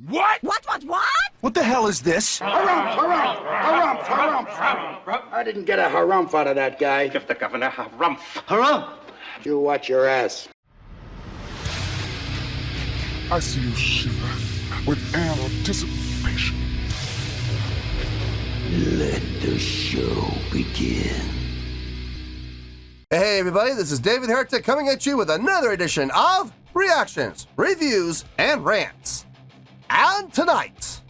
What? What? What the hell is this? Harumph. I didn't get a harumph out of that guy. Give the governor harumph. Harumph! You watch your ass. I see you shiver with anticipation. Let the show begin. Hey everybody, this is David Heretic coming at you with another edition of Reactions, Reviews, and Rants. And tonight...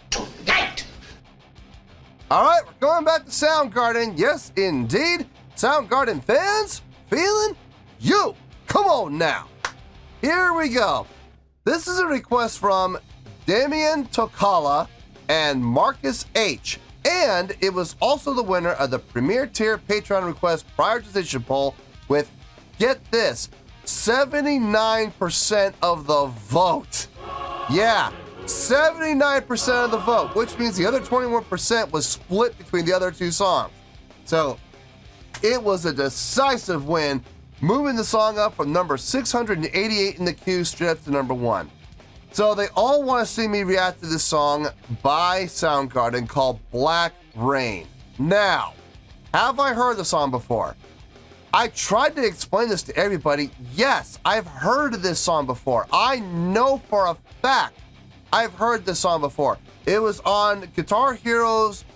Alright, we're going back to Soundgarden. Yes, indeed. Soundgarden Fans FEELIN YOU. Come on now. Here we go. This is a request from Damian Tokala and Marcus H. And it was also the winner of the Premier Tier Patreon request prioritization poll with, get this, 79% of the vote. Yeah, 79% of the vote, which means the other 21% was split between the other two songs. So it was a decisive win, moving the song up from number 688 in the queue straight up to number 1. So they all want to see me react to this song by Soundgarden called Black Rain. Now, have I heard the song before? I tried to explain this to everybody. Yes, I've heard this song before. I know for a fact I've heard this song before. It was on Guitar Hero's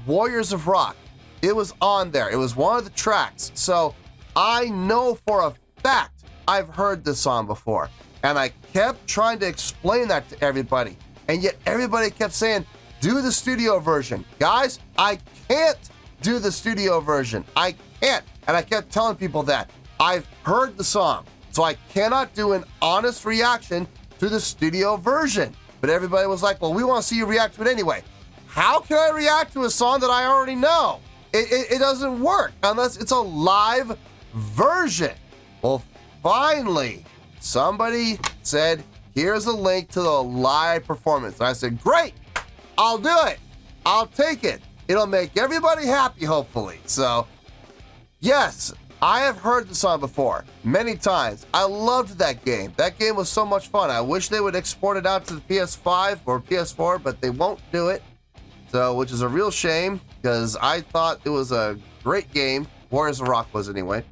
Warriors of Rock. It was on there. It was one of the tracks. So I know for a fact I've heard this song before. And I kept trying to explain that to everybody. And yet everybody kept saying, do the studio version. Guys, I can't do the studio version. I can't. And I kept telling people that. I've heard the song, so I cannot do an honest reaction to the studio version. But everybody was like, well, we want to see you react to it anyway. How can I react to a song that I already know? It doesn't work unless it's a live version. Well, finally, somebody said, here's a link to the live performance. And I said, great, I'll do it. I'll take it. It'll make everybody happy, hopefully. So, yes, I have heard the song before, many times. I loved that game. That game was so much fun. I wish they would export it out to the PS5 or PS4, but they won't do it. So, which is a real shame, because I thought it was a great game. Warriors of Rock was anyway.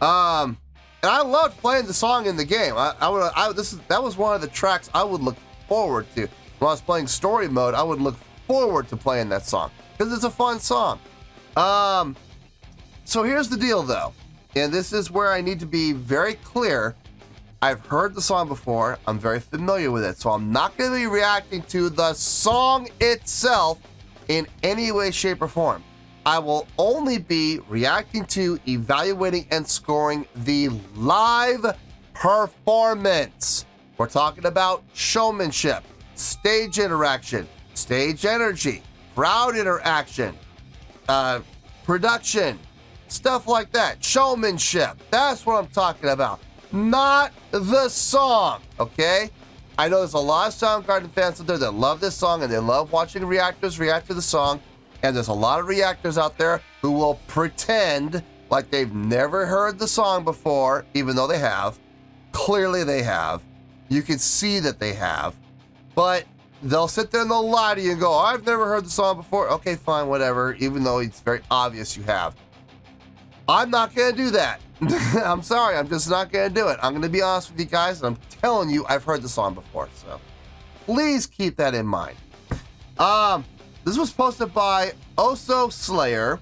And I loved playing the song in the game. That was one of the tracks I would look forward to. When I was playing story mode, I would look forward to playing that song, because it's a fun song. So here's the deal, though, and this is where I need to be very clear. I've heard the song before. I'm very familiar with it, so I'm not going to be reacting to the song itself in any way, shape, or form. I will only be reacting to, evaluating, and scoring the live performance. We're talking about showmanship, stage interaction, stage energy, crowd interaction, production, stuff like that. Showmanship. That's what I'm talking about. Not the song, okay? I know there's a lot of Soundgarden fans out there that love this song and they love watching reactors react to the song. And there's a lot of reactors out there who will pretend like they've never heard the song before, even though they have. Clearly they have. You can see that they have. But they'll sit there and they'll lie to you and go, I've never heard the song before. Okay, fine, whatever, even though it's very obvious you have. I'm not going to do that. I'm sorry, I'm just not going to do it. I'm going to be honest with you guys, and I'm telling you, I've heard the song before, so please keep that in mind. This was posted by Oso Slayer,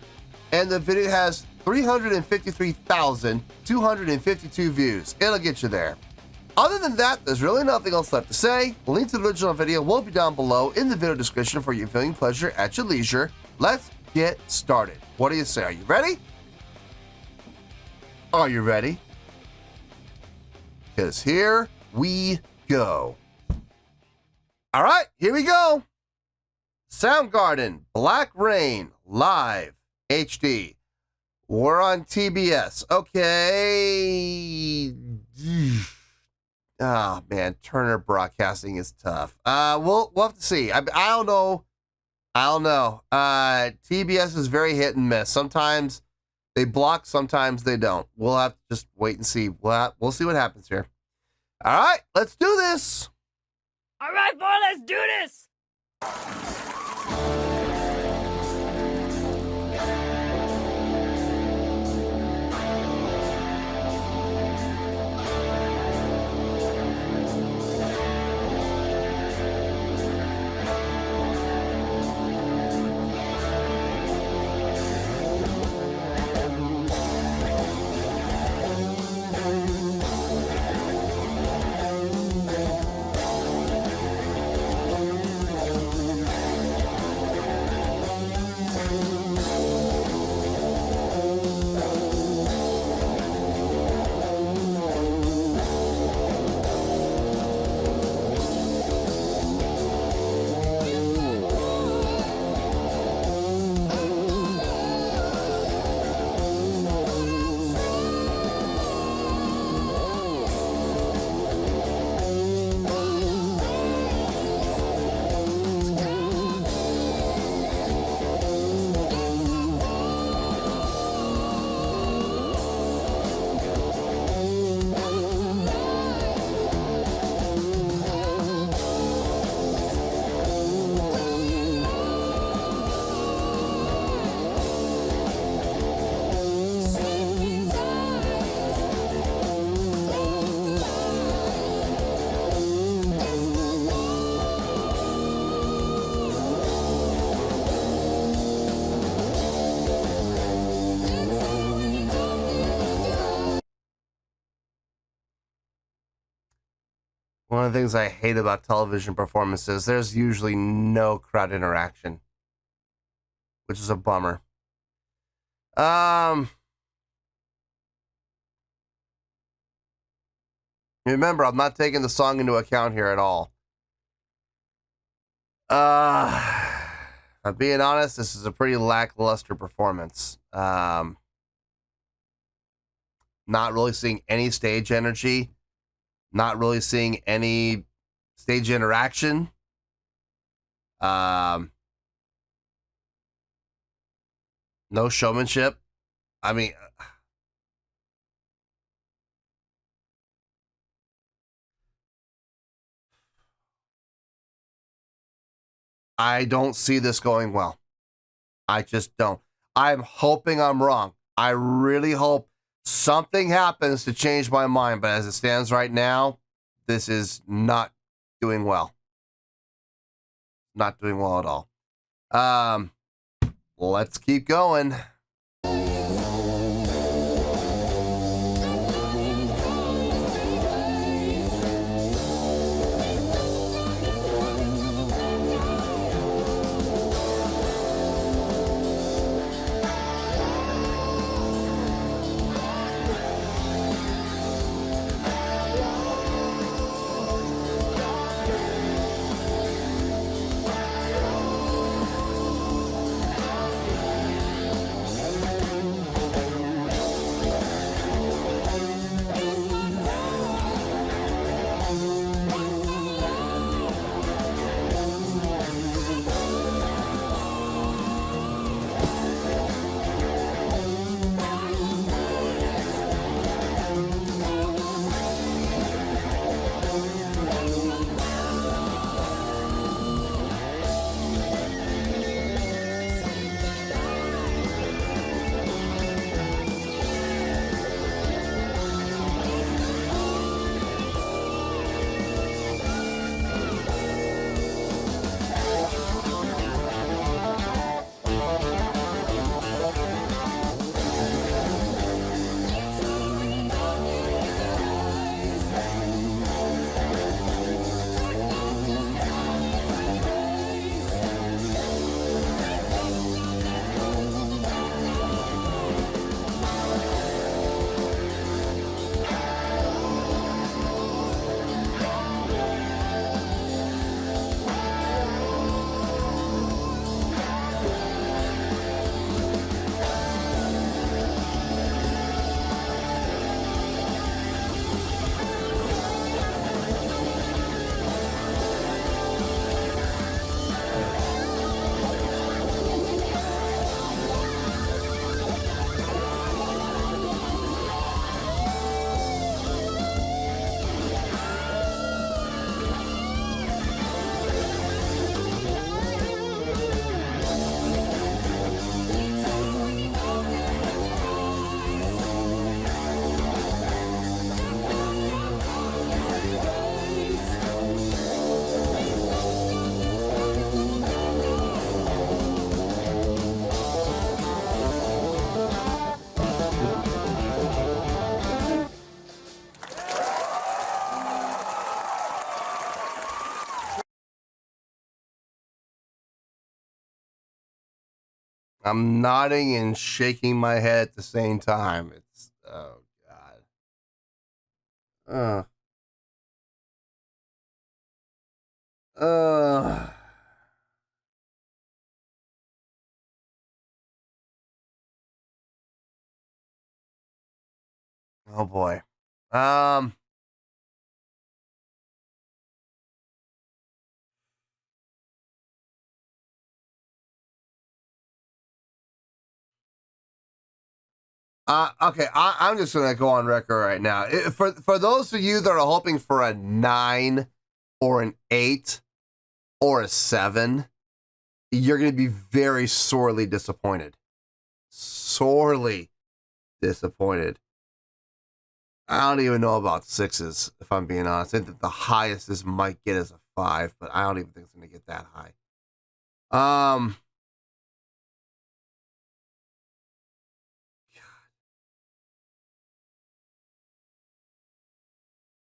and the video has 353,252 views. It'll get you there. Other than that, there's really nothing else left to say. The link to the original video will be down below in the video description for your viewing pleasure at your leisure. Let's get started. What do you say? Are you ready? Are you ready? Because here we go. All right, here we go. Soundgarden, Black Rain, live, HD. We're on TBS. Okay. Oh, man, Turner Broadcasting is tough. We'll have to see. I don't know. TBS is very hit and miss. Sometimes they block, sometimes they don't. We'll have to just wait and see. We'll see what happens here. All right, let's do this. All right, boy, let's do this. One of the things I hate about television performances, there's usually no crowd interaction, which is a bummer. Remember, I'm not taking the song into account here at all. I'm being honest, this is a pretty lackluster performance. Not really seeing any stage energy. Not really seeing any stage interaction. No showmanship. I mean, I don't see this going well. I just don't. I'm hoping I'm wrong. I really hope something happens to change my mind, but as it stands right now, this is not doing well. Not doing well at all. Let's keep going. I'm nodding and shaking my head at the same time. It's, oh God. Oh boy. Okay, I'm just gonna go on record right now. For those of you that are hoping for a 9 or an 8 or a 7, you're gonna be very sorely disappointed. Sorely disappointed. I don't even know about 6s, if I'm being honest. I think that the highest this might get is a 5, but I don't even think it's gonna get that high.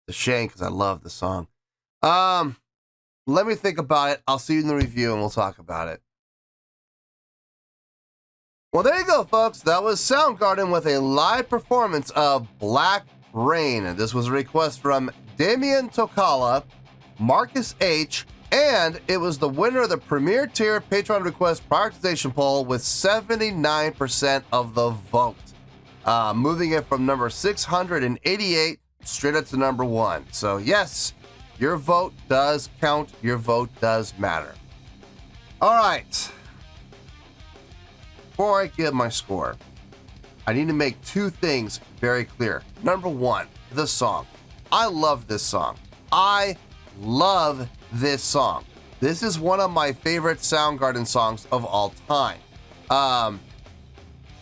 It's a shame because I love the song. Let me think about it. I'll see you in the review and we'll talk about it. Well, there you go, folks. That was Soundgarden with a live performance of Black Rain. And this was a request from Damien Tokala, Marcus H., and it was the winner of the Premier Tier Patreon Request Prioritization Poll with 79% of the vote. Moving it from number 688 straight up to number 1. So yes, your vote does count. Your vote does matter. All right. Before I give my score, I need to make 2 things very clear. Number 1, the song. I love this song. I love this song. This is one of my favorite Soundgarden songs of all time.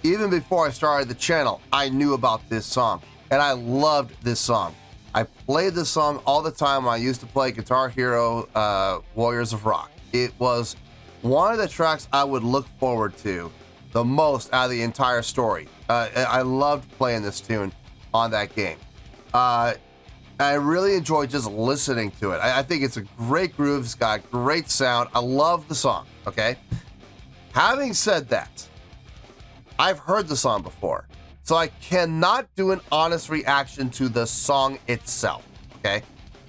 Even before I started the channel, I knew about this song, and I loved this song. I played this song all the time when I used to play Guitar Hero Warriors of Rock. It was one of the tracks I would look forward to the most out of the entire story. I loved playing this tune on that game. I really enjoyed just listening to it. I think it's a great groove. It's got great sound. I love the song, okay? Having said that, I've heard the song before, so I cannot do an honest reaction to the song itself, okay?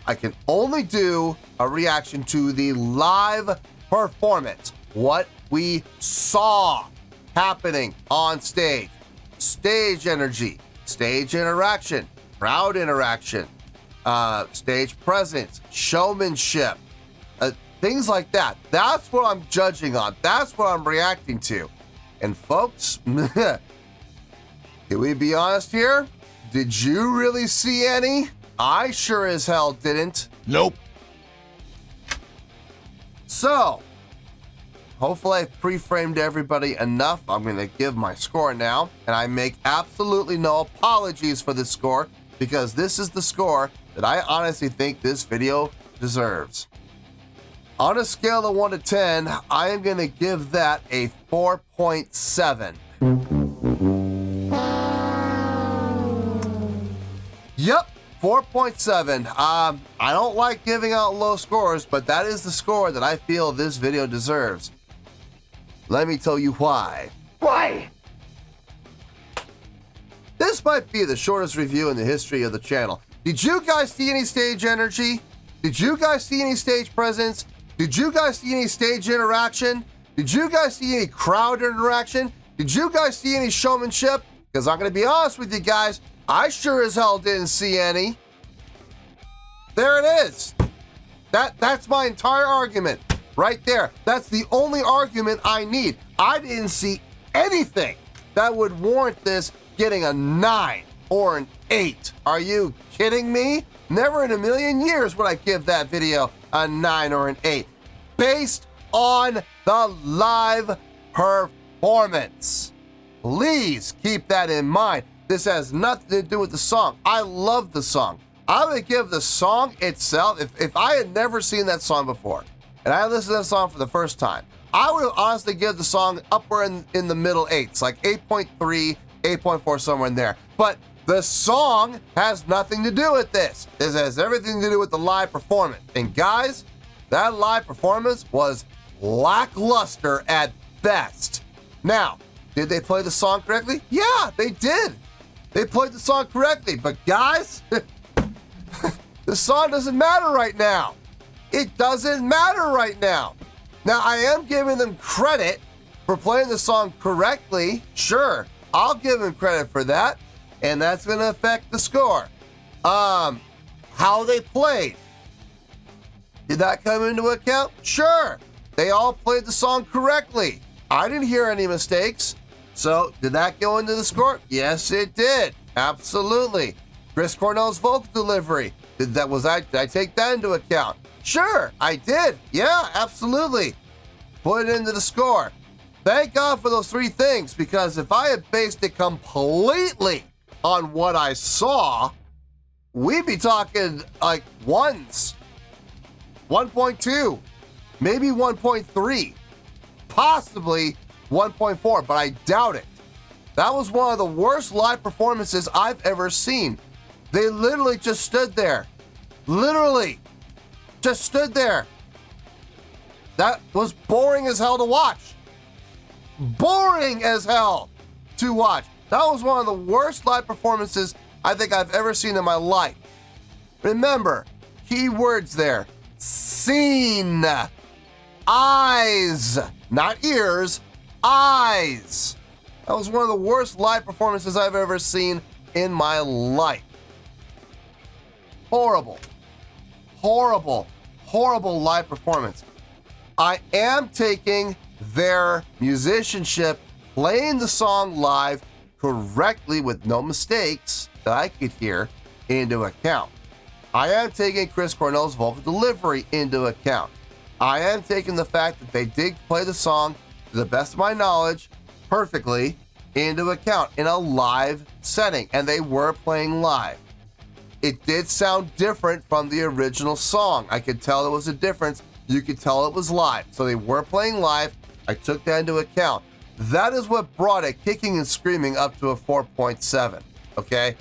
I can only do a reaction to the live performance, what we saw happening on stage. Stage energy, stage interaction, crowd interaction, stage presence, showmanship, things like that. That's what I'm judging on. That's what I'm reacting to. And folks, can we be honest here? Did you really see any? I sure as hell didn't. Nope. So, hopefully I've pre-framed everybody enough. I'm going to give my score now, and I make absolutely no apologies for this score because this is the score that I honestly think this video deserves. On a scale of 1 to 10, I am going to give that a 4.7. Yep, 4.7. I don't like giving out low scores, but that is the score that I feel this video deserves. Let me tell you why. Why? This might be the shortest review in the history of the channel. Did you guys see any stage energy? Did you guys see any stage presence? Did you guys see any stage interaction? Did you guys see any crowd interaction? Did you guys see any showmanship? Because I'm going to be honest with you guys, I sure as hell didn't see any. There it is. That's my entire argument right there. That's the only argument I need. I didn't see anything that would warrant this getting a 9 or an 8. Are you kidding me? Never in a million years would I give that video a 9 or an 8 based on the live performance. Please keep that in mind. This has nothing to do with the song. I love the song. I would give the song itself, if I had never seen that song before, and I listened to that song for the first time, I would honestly give the song upper in the middle 8s, like 8.3, 8.4, somewhere in there. But the song has nothing to do with this. This has everything to do with the live performance. And guys, that live performance was lackluster at best. Now, did they play the song correctly? Yeah, they did. They played the song correctly. But guys, the song doesn't matter right now. It doesn't matter right now. Now, I am giving them credit for playing the song correctly. Sure, I'll give them credit for that. And that's going to affect the score. How they played. Did that come into account? Sure. They all played the song correctly. I didn't hear any mistakes. So, did that go into the score? Yes, it did. Absolutely. Chris Cornell's vocal delivery. Did I take that into account? Sure, I did. Yeah, absolutely. Put it into the score. Thank God for those three things, because if I had based it completely on what I saw, we'd be talking like ones. 1.2, maybe 1.3, possibly 1.4, but I doubt it. That was one of the worst live performances I've ever seen. They literally just stood there. Literally. Just stood there. That was boring as hell to watch. Boring as hell to watch. That was one of the worst live performances I think I've ever seen in my life. Remember, key words there. Seen. Eyes. Not ears. Eyes. That was one of the worst live performances I've ever seen in my life. Horrible. Horrible. Horrible live performance. I am taking their musicianship, playing the song live correctly with no mistakes that I could hear, into account. I am taking Chris Cornell's vocal delivery into account. I am taking the fact that they did play the song, to the best of my knowledge, perfectly into account in a live setting, and they were playing live. It did sound different from the original song. I could tell there was a difference. You could tell it was live. So they were playing live. I took that into account. That is what brought it kicking and screaming up to a 4.7, okay?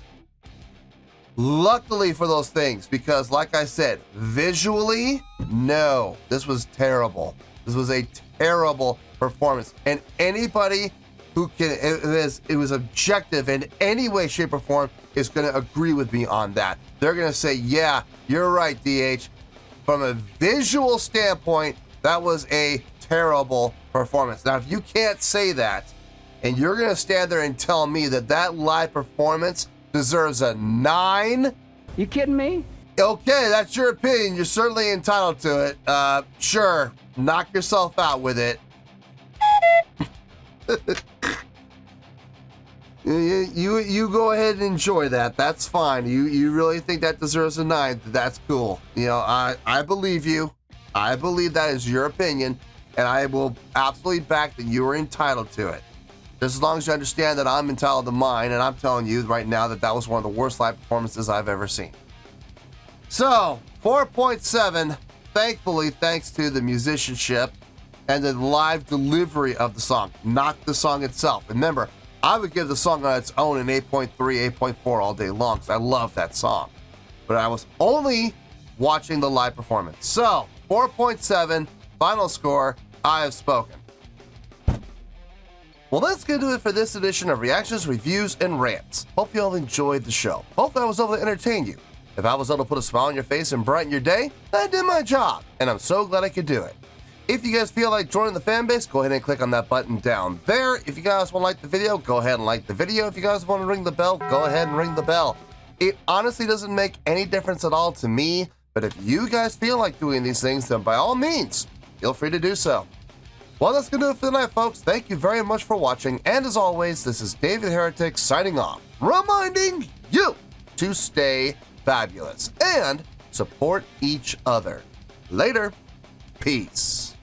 Luckily for those things, because like I said, visually, no, this was terrible. This was a terrible performance. And anybody who it was objective in any way, shape, or form is going to agree with me on that. They're going to say, yeah, you're right, DH. From a visual standpoint, that was a terrible performance. Now, if you can't say that, and you're going to stand there and tell me that that live performance deserves a 9? You kidding me? Okay, that's your opinion. You're certainly entitled to it. Sure, knock yourself out with it. You go ahead and enjoy that. That's fine. You really think that deserves a 9? That's cool. You know, I believe you. I believe that is your opinion, and I will absolutely back that you are entitled to it. Just as long as you understand that I'm entitled to mine, and I'm telling you right now that that was one of the worst live performances I've ever seen. So, 4.7, thankfully, thanks to the musicianship and the live delivery of the song, not the song itself. Remember, I would give the song on its own an 8.3, 8.4 all day long, because I love that song. But I was only watching the live performance. So, 4.7, final score, I have spoken. Well, that's going to do it for this edition of Reactions, Reviews, and Rants. Hope you all enjoyed the show. Hope I was able to entertain you. If I was able to put a smile on your face and brighten your day, I did my job, and I'm so glad I could do it. If you guys feel like joining the fan base, go ahead and click on that button down there. If you guys want to like the video, go ahead and like the video. If you guys want to ring the bell, go ahead and ring the bell. It honestly doesn't make any difference at all to me, but if you guys feel like doing these things, then by all means, feel free to do so. Well, that's going to do it for the night, folks. Thank you very much for watching, and as always, this is David Heretic signing off, reminding you to stay fabulous and support each other. Later. Peace.